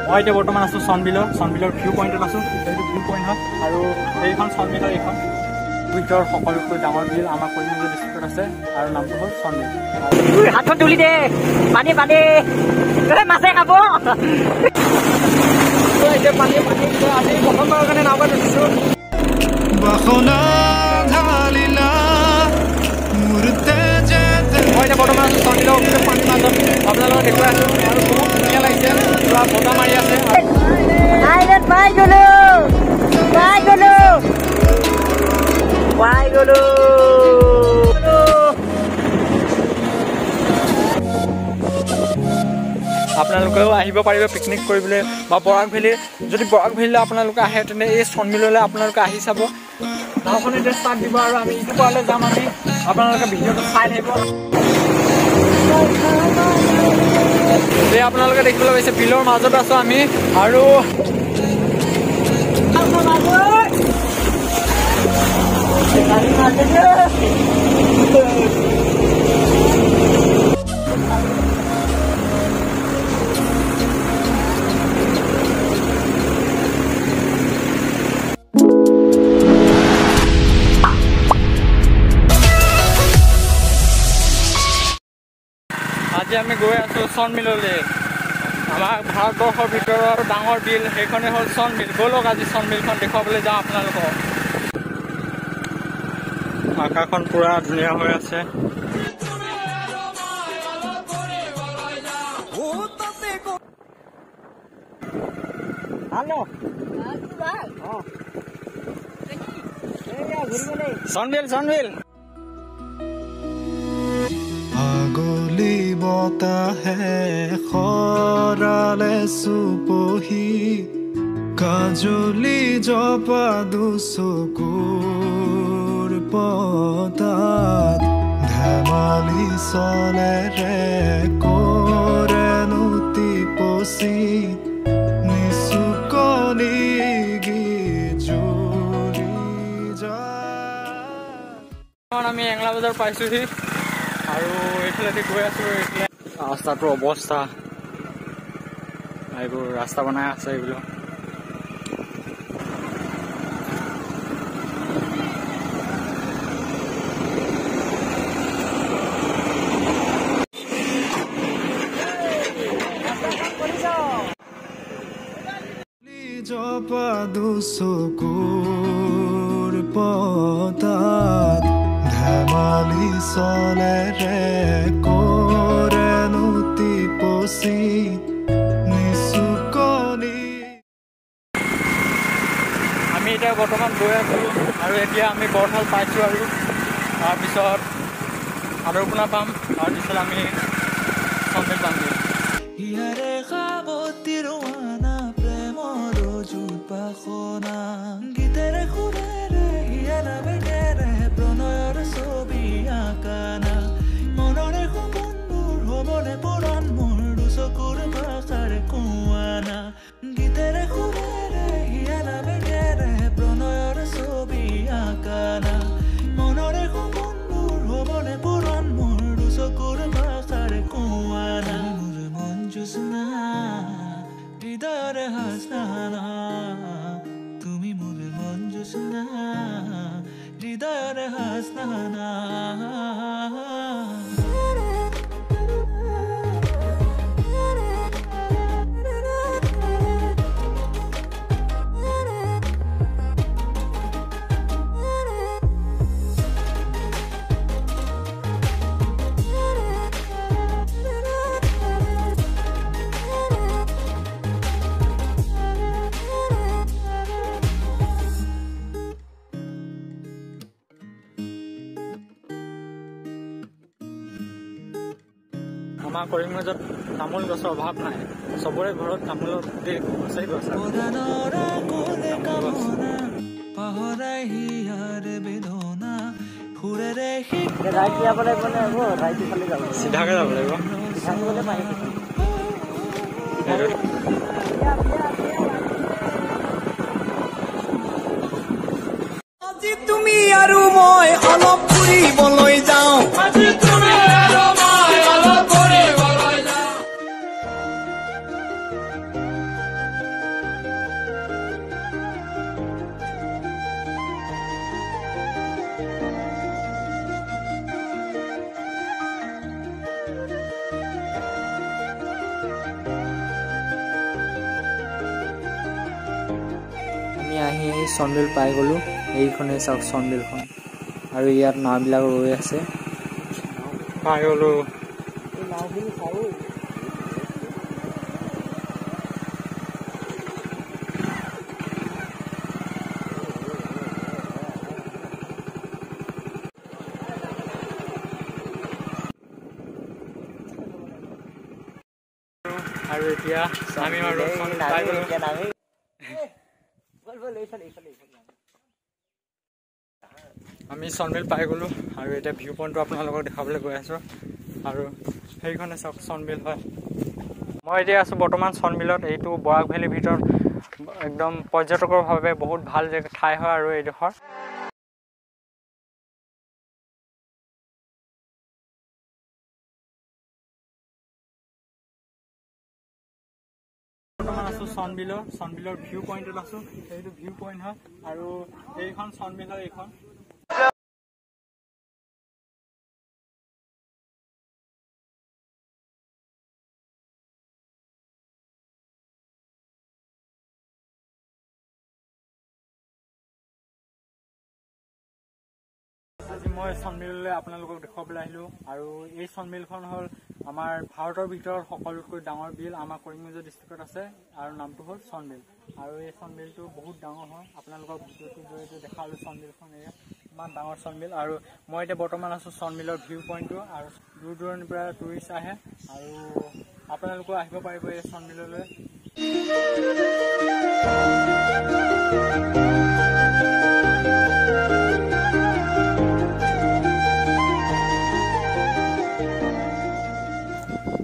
মই এতিয়া বৰ্তমান আছোঁ চনবিলৰ ভিউ পইণ্টত আছোঁ। এইটো ভিউ পইণ্ট হয় আৰু এইখন চনবিলৰ এইখন ভিতৰৰ সকলোতকৈ ডাঙৰ বিল আমাৰ কলিমগঞ্জ ডিষ্ট্ৰিক্টত আছে আৰু নামটো হ'ল চনবিল। হাতখন তুলি দে, পানী মাছে খাব। এতিয়া পানী আজি প্ৰথমবাৰৰ কাৰণে নাওবাত উঠিছোঁ। মই এতিয়া বৰ্তমান আছোঁ চনবিলৰ অফিচৰ পানীৰ মাজত আপোনালোকক দেখুৱাই আছোঁ আৰু বহুত ধুনীয়া লাগিছে, পুৰা বতাহ মাৰি আছে। আপোনালোকেও আহিব পাৰিব পিকনিক কৰিবলৈ বা বৰাক ভেলী। যদি বৰাক ভেলীলৈ আপোনালোকে আহে তেন্তে এই চনবিললৈ আপোনালোকে আহি চাব। নাওখন এতিয়া ষ্টাৰ্ট দিব আৰু আমি ইটো পাৰলৈ যাম। আমি আপোনালোকে ভিডিঅ'টো চাই থাকিব। যে আপোনালোকে দেখিবলৈ পাইছে বিলৰ মাজত আছোঁ আমি আৰু আজি আমি গৈ আছোঁ চনবিললৈ। আমাৰ ভাৰতবৰ্ষৰ ভিতৰৰ ডাঙৰ বিল সেইখনেই হ'ল চনবিল। ব'লক আজি চনবিলখন দেখুৱাবলৈ যাওঁ আপোনালোকক। আকাশখন পুৰা ধুনীয়া হৈ আছে। চনবিল আগলি বতাহে খৰালে চুপহি কাজলি জপা দুচকুৰ পতাত ধেমালি চলেৰে কৰে নুতি পচি নিচুকনি গিজুৰি যায়। আমি এংলা বজাৰ পাইছোঁহি আৰু এইফালেদি গৈ আছোঁ। এইফালে ৰাস্তাটোৰ অৱস্থা, এইবোৰ ৰাস্তা বনাই আছে এইবিলাক। জপা দুচকুৰ পতাত ধেমালি চলেৰে কৰে নুতি পচি নিচুকনি। আমি এতিয়া বৰ্তমান গৈ আছোঁ আৰু এতিয়া আমি বৰঠাল পাইছোঁ আৰু তাৰপিছত আদৰপোনা পাম, তাৰপিছত আমি চনবিল পামগৈ। ইয়াৰে সাৱতি ৰোৱানা প্ৰেমৰ জোপাখনা গীতেৰে সুৰেৰে হিয়াৰা বেগেৰে প্ৰণয়ৰ ছবি আঁকানা মনৰে সপোনবোৰ হ'বনে পুৰণ মোৰ দুচকুৰ ভাষাৰ কোৱানা গীতেৰে সুৰেৰে হিয়াৰা বেগেৰে প্ৰণয়ৰ ছবি আঁকানা মনৰে সপোনবোৰ হ'বনে পুৰণ মোৰ দুচকুৰ ভাষাৰ কোৱানা মোৰ মন জোছনা হৃদয়ৰে হাসনা তুমি মোৰ মন জোছনা হৃদয়ৰে হাসনা। আমাৰ কৰিমগঞ্জত তামোল গছৰ অভাৱ নাই, চবৰে ঘৰত তামোলৰ গছেই গছ আছে। চিধাকে যাব লাগিব। আজি তুমি আৰু মই অলপ ফুৰিবলৈ যাওঁ। এই চনবিল পাই গ'লোঁ। এইখনেই চাওক চনবিলখন, আৰু ইয়াত নাওবিলাক ৰৈ আছে। পাই গ'লোঁ। আৰু এতিয়া আমি চনবিল পাই গ'লোঁ, আৰু এতিয়া ভিউ পইণ্টটো আপোনালোকক দেখাবলৈ গৈ আছোঁ। আৰু সেইখনে চাওক চনবিল হয়। মই এতিয়া আছোঁ বৰ্তমান চনবিলত। এইটো বৰাক ভেলীৰ ভিতৰত একদম পৰ্যটকৰ বাবে বহুত ভাল ঠাই হয় আৰু এইডোখৰ। বৰ্তমান আছোঁ চনবিলৰ ভিউ পইণ্টত আছোঁ। এইটো ভিউ পইণ্ট হয়, আৰু এইখন চনবিল হয়। এইখন আজি মই চনবিললৈ আপোনালোকক দেখুৱাবলৈ আহিলোঁ। আৰু এই চনবিলখন হ'ল আমাৰ ভাৰতৰ ভিতৰত সকলোতকৈ ডাঙৰ বিল। আমাৰ কৰিমগঞ্জ ডিষ্ট্ৰিক্টত আছে, আৰু নামটো হ'ল চনবিল। আৰু এই চনবিলটো বহুত ডাঙৰ হয়। আপোনালোকক ভিডিঅ'টোৰ জৰিয়তে দেখালোঁ চনবিলখন। এয়া ইমান ডাঙৰ চনবিল। আৰু মই এতিয়া বৰ্তমান আছোঁ চনবিলৰ ভিউ পইণ্টটো, আৰু দূৰ দূৰণিৰ পৰা টুৰিষ্ট আহে, আৰু আপোনালোকেও আহিব পাৰিব এই চনবিললৈ।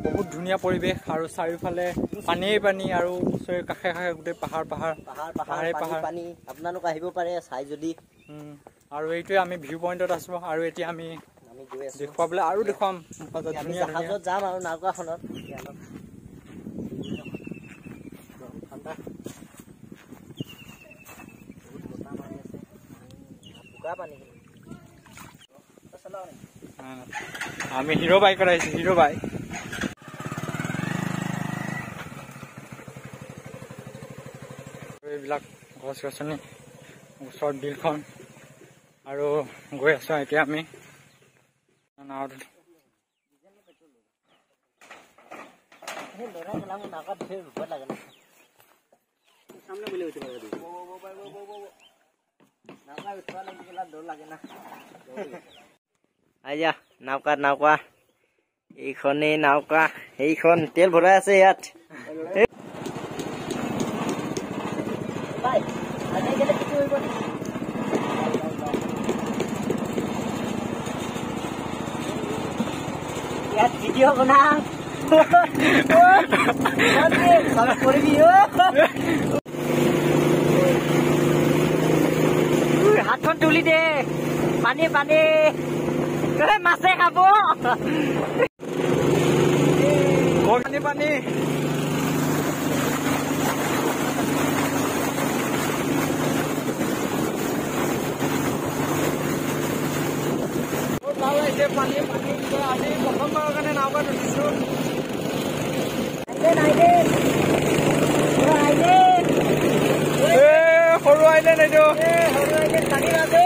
বহুত ধুনীয়া পৰিৱেশ, আৰু চাৰিওফালে পানীয়ে পানী, আৰু ওচৰে কাষে কাষে গোটেই পাহাৰ পানী। আপোনালোক আহিব পাৰে চাই যদি। আৰু এইটোৱে আমি ভিউ পইণ্টত আছোঁ। আৰু এতিয়া আমি দেখুৱাবলৈ আৰু দেখুৱাম ধুনীয়া জাহাজত যাম আৰু নাওকাখনত। আমি হিৰো বাইকত আহিছোঁ, হিৰো বাইক। এইবিলাক গছ গছনি, ওচৰত বিলখন, আৰু গৈ আছোঁ এতিয়া আমি নাওকা। এইখনেই নাওকা, এইখন তেল ভৰাই আছে ইয়াত। ইয়াত ভিডিঅ' বনাম। হাতখন তুলি দে, পানী মাছে খাব। পানী পানী আমি প্ৰথমবাৰৰ কাৰণে নাওকাত উঠিছোঁ। সৰু আইলেণ্ড এইটো, সৰু আইলেণ্ড পানী আছে।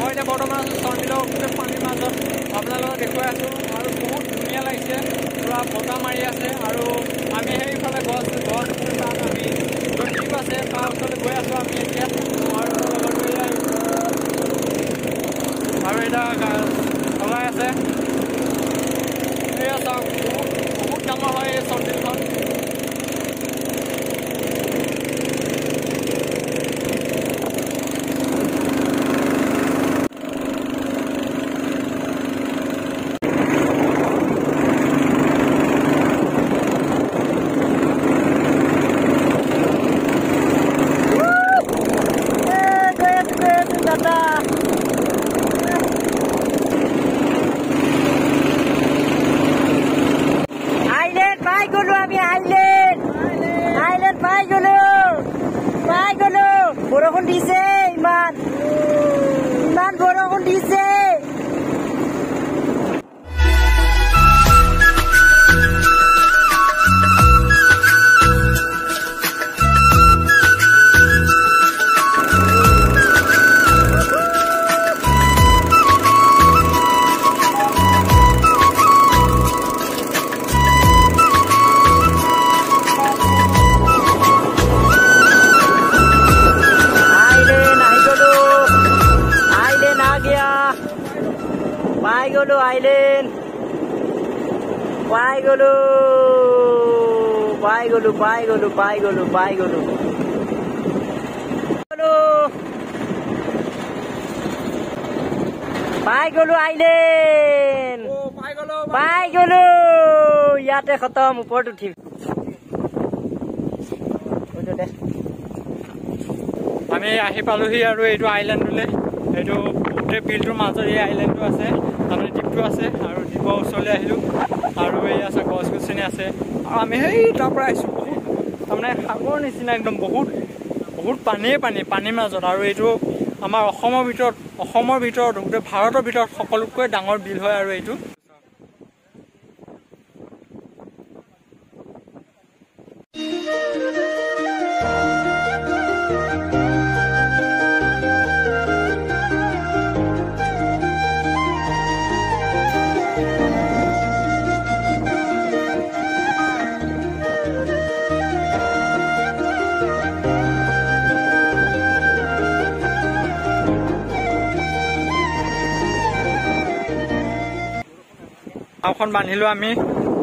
মই এতিয়া বৰ্তমান চনবিলৰ গোটেই পানীৰ মাজত আপোনালোকক দেখুৱাই আছোঁ, আৰু বহুত ধুনীয়া লাগিছে। পূৰা বতাহ মাৰি আছে, আৰু আমি সেইফালে গছ তাত আমি দ্বীপ আছে, তাৰ ওচৰলৈ গৈ আছোঁ আমি এতিয়া। আৰু এটা চলাই আছে। এয়া চাওক, বহুত ডাঙৰ হয় এই চনবিলখন। আইলেন পাই গলো আইলেন পাই গলো ইয়াতে খতম ওপৰত উঠিম আমি আহি পালোহি আৰু এইটো আইলেণ্ডলৈ এইটো গোটেই বিলটোৰ মাজত এই আইলেণ্ডটো আছে তাৰমানে দ্বীপটো আছে আৰু দ্বীপৰ ওচৰলৈ আহিলোঁ আৰু এই আছে গছ গছনি আছে আৰু আমি সেই তাৰ পৰা আহিছোঁ বহুত তাৰমানে সাগৰ নিচিনা একদম বহুত পানীৰ মাজত আৰু এইটো আমাৰ অসমৰ ভিতৰত গোটেই ভাৰতৰ ভিতৰত সকলোতকৈ ডাঙৰ বিল হয় আৰু এইটো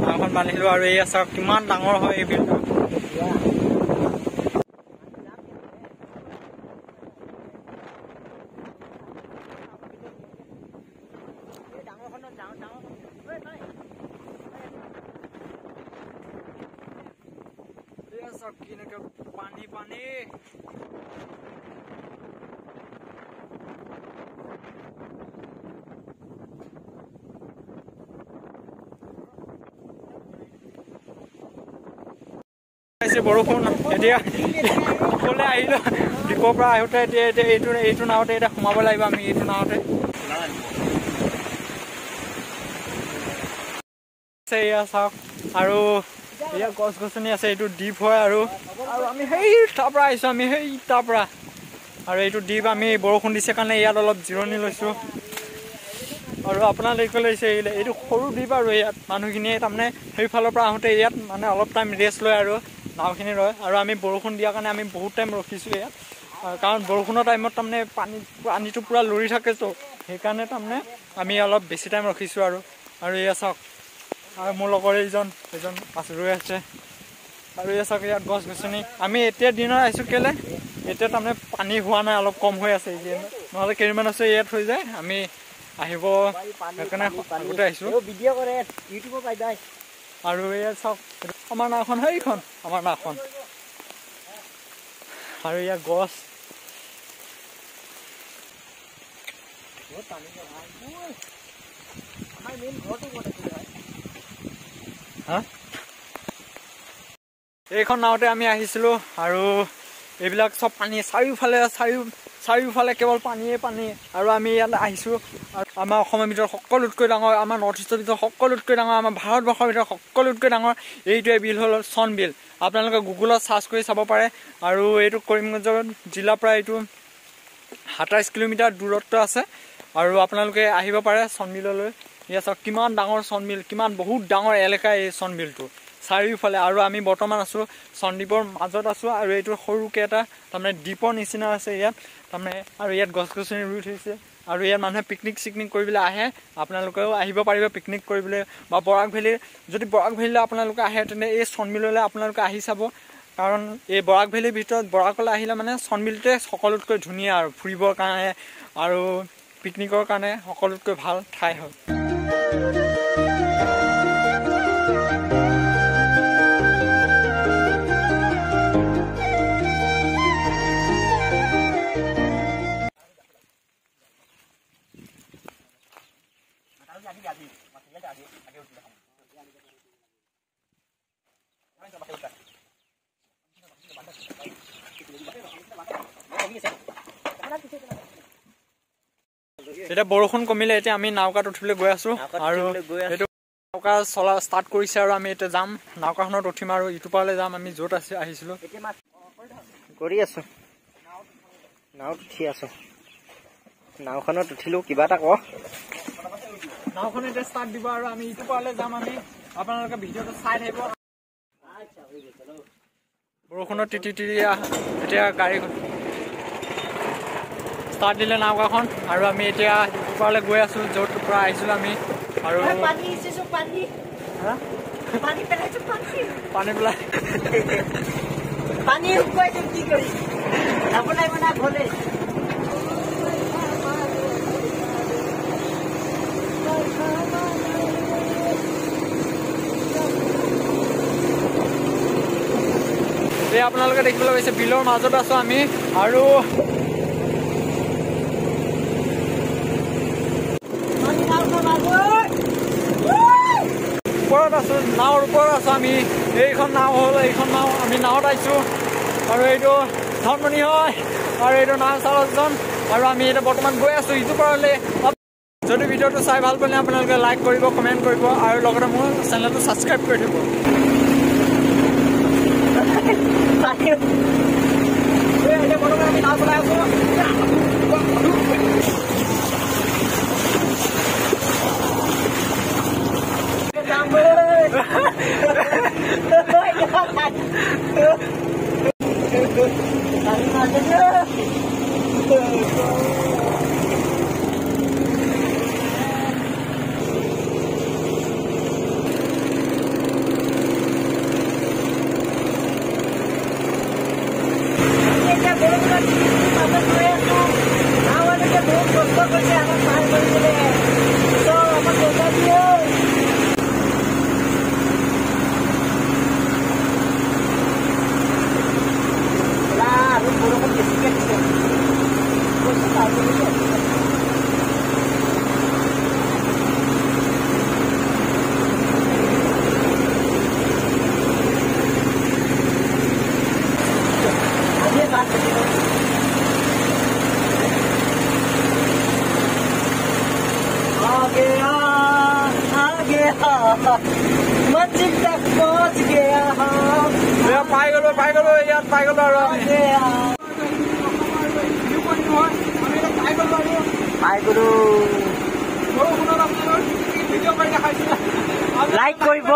নাওখন বান্ধিলোঁ আৰু এই আছে কিমান ডাঙৰ হয় এই বিলটো পানী বৰষুণ এতিয়া ক'লে আহিলোঁ দ্বীপৰ পৰা আহোঁতে এতিয়া এইটো নাওতে এতিয়া সোমাব লাগিব আমি এইটো নাওতে এয়া চাওক আৰু এয়া গছ গছনি আছে এইটো দ্বীপ হয় আৰু আমি সেই তাৰ পৰা আহিছোঁ আৰু এইটো দ্বীপ আমি বৰষুণ দিছে কাৰণে ইয়াত অলপ জিৰণি লৈছোঁ আৰু আপোনালোকে লৈছে এইটো সৰু দ্বীপ আৰু ইয়াত মানুহখিনিয়ে তাৰমানে সেইফালৰ পৰা আহোঁতে ইয়াত মানে অলপ টাইম ৰেষ্ট লয় আৰু নাওখিনি ৰয় আৰু আমি বৰষুণ দিয়াৰ কাৰণে আমি বহুত টাইম ৰখিছোঁ ইয়াত কাৰণ বৰষুণৰ টাইমত তাৰমানে পানীটো পূৰা লৰি থাকেতো সেইকাৰণে তাৰমানে আমি অলপ বেছি টাইম ৰখিছোঁ আৰু এয়া চাওক আৰু মোৰ লগৰ এজন মাছ ৰৈ আছে আৰু এয়া চাওক ইয়াত গছ গছনি আমি এতিয়া দিনত আহিছোঁ কেলে এতিয়া তাৰমানে পানী হোৱা নাই অলপ কম হৈ আছে নহ'লে কেইদিনমান আছে ইয়াত হৈ যায় আমি আহিব সেইকাৰণে আগতে আহিছোঁ আৰু এয়া চাওক আমাৰ নাওখন সেইখন আৰু ইয়াত গছ এইখন নাওতে আমি আহিছিলোঁ আৰু এইবিলাক চব পানী চাৰিওফালে কেৱল পানীয়ে আৰু আমি ইয়াত আহিছোঁ আৰু আমাৰ অসমৰ ভিতৰত সকলোতকৈ ডাঙৰ আমাৰ নৰ্থ ইষ্টৰ ভিতৰত সকলোতকৈ ডাঙৰ আমাৰ ভাৰতবৰ্ষৰ ভিতৰত সকলোতকৈ ডাঙৰ এইটোৱে বিল হ'ল চন বিল আপোনালোকে গুগলত চাৰ্চ কৰি চাব পাৰে আৰু এইটো কৰিমগঞ্জ জিলাৰ পৰা এইটো 27 কিলোমিটাৰ দূৰত্ব আছে আৰু আপোনালোকে আহিব পাৰে চনবিললৈ ইয়াত চাওক কিমান ডাঙৰ চনবিল কিমান বহুত ডাঙৰ এলেকা এই চনবিলটো চাৰিওফালে আৰু আমি বৰ্তমান আছোঁ চনদ্বীপৰ মাজত আছোঁ আৰু এইটো সৰুকৈ এটা তাৰমানে দ্বীপৰ নিচিনা আছে ইয়াত তাৰমানে আৰু ইয়াত গছ গছনি ৰুই থৈছে আৰু ইয়াত মানুহে পিকনিক কৰিবলৈ আহে আপোনালোকেও আহিব পাৰিব পিকনিক কৰিবলৈ বা বৰাক ভেলীলৈ আপোনালোকে আহে তেন্তে এই চনবিললৈ আপোনালোকে আহি চাব কাৰণ এই বৰাক ভেলীৰ ভিতৰত বৰাকলৈ আহিলে মানে চনবিলটোৱে সকলোতকৈ ধুনীয়া আৰু ফুৰিবৰ কাৰণে আৰু পিকনিকৰ কাৰণে সকলোতকৈ ভাল ঠাই হয় এতিয়া বৰষুণ কমিলে এতিয়া আমি নাওকাত উঠিবলৈ গৈ আছোঁ আৰু এইটো নাওকা চলা ষ্টাৰ্ট কৰিছে আৰু আমি এতিয়া যাম নাওকাখনত উঠিম আৰু ইটো পাৰলৈ যাম আমি য'ত আহিছিলোঁ কৰি আছোঁ নাওত উঠি আছোঁ নাওখনত উঠিলোঁ কিবা এটা কওঁ নাওখন এতিয়া ষ্টাৰ্ট দিব আৰু আমি ইটো পাৰলৈ যাম আমি আপোনালোকে ভিডিঅ'টো চাই থাকিব বৰষুণত তিতি এতিয়া গাড়ীখন ষ্টাৰ্ট দিলে নাওকাখন আৰু আমি এতিয়া ইটো পাৰলৈ গৈ আছোঁ য'ত পৰা আহিছিলোঁ আমি আৰু পানী ইছেছো পানী পানী পেলাইছো পানী পেলাই পানী উপায়টো কি কৰি আপোনাৰ মানে ঘৰে এই আপোনালোকে দেখিবলৈ পাইছে বিলৰ মাজত আছো আমি আৰু ওপৰত আছো নাৱৰ ওপৰত আছো আমি এইখন নাও হ'ল এইখন নাও আমি নাৱত আহিছোঁ আৰু এইটো ধনমণি হয় আৰু এইটো নাও চালকজন আৰু আমি এতিয়া বৰ্তমান গৈ আছো ইটো পাৰলৈ যদি ভিডিঅ'টো চাই ভাল পালে আপোনালোকে লাইক কৰিব কমেণ্ট কৰিব আৰু লগতে মোৰ চেনেলটো ছাবস্ক্ৰাইব কৰি দিব বৰ্তমান আমি নাও চলাই আছো मंजिल तक पहुंच गया पाई गलो यार पाई गलो और लाइक কৰিব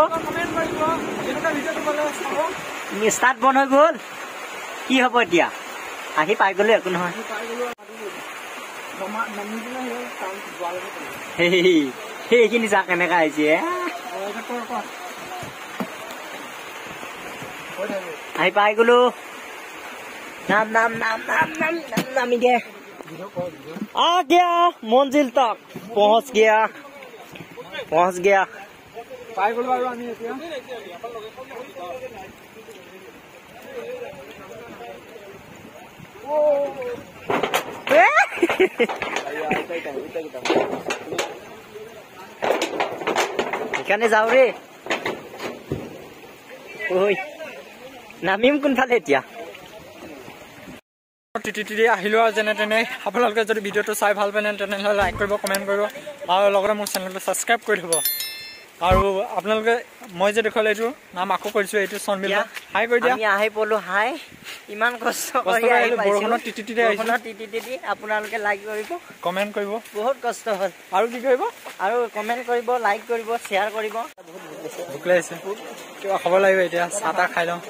স্টার্ট বন হৈ গল কি হ'ব এতিয়া আহি পাই গলো একো নহয় সেইখিনি যা কেনেকা আহিছে আহি পাই গলো नाम नाम नाम नाम नाम नाम नाम गया आ गया मंजिल तक पहुंच गया पाई गलो আৰু আমি এতিয়া এখানে যাও ৰে ওই নামিম কোনফালে এতিয়া টিটি আহিলো আৰু যেনে তেনে আপোনালোকে যদি ভিডিঅ'টো চাই ভাল পায় তেনেহ'লে লাইক কৰিব কমেণ্ট কৰিব আৰু লগতে মোৰ চেনেলটো ছাবস্ক্ৰাইব কৰি দিব আৰু আপোনালোকে মই যে দেখুৱালে এইটো নাম আকৌ কৰিছোঁ এইটো চনবিল হাই কৰি দিয়া আমি আহি পলো হাই ইমান কষ্ট কৰি আহি বৰষুণত টিটি আপোনালোকে লাইক কৰিব কমেণ্ট কৰিব বহুত কষ্ট হ'ল আৰু কি কৰিব আৰু কমেণ্ট কৰিব লাইক কৰিব শ্বেয়াৰ কৰিব ভোক লাগিছে কিবা খাব লাগিব এতিয়া চাহ তাহ খাই লওঁ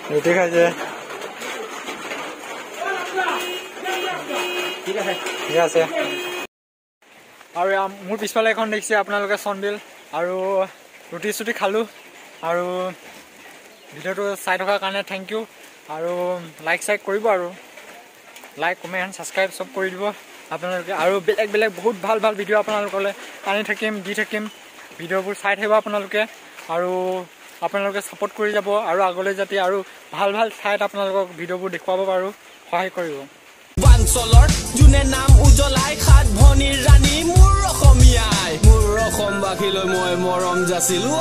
ৰুটি খাইছে ঠিক আছে আৰু মোৰ পিছফালে এখন দেখিছে আপোনালোকে চনবিল আৰু ৰুটি চুটি খালোঁ আৰু ভিডিঅ'টো চাই থকাৰ কাৰণে থেংক ইউ আৰু লাইক চাইক কৰিব আৰু লাইক কমেণ্ট ছাবস্ক্ৰাইব চব কৰি দিব আপোনালোকে আৰু বেলেগ বেলেগ বহুত ভাল ভাল ভিডিঅ' আপোনালোকলৈ আনি থাকিম দি থাকিম ভিডিঅ'বোৰ চাই থাকিব আপোনালোকে আৰু আপোনালোকে ছাপোৰ্ট কৰি যাব আৰু আগলৈ যাতে আৰু ভাল ভাল ঠাইত আপোনালোকক ভিডিঅ'বোৰ দেখুৱাব পাৰোঁ সহায় কৰিব বাঞ্চলৰ যোনে নাম উজ্বলাই সাত ভনীৰ ৰাণী মোৰ অসমীয়াই মোৰ অসমবাসীলৈ মই মৰম যাচিলো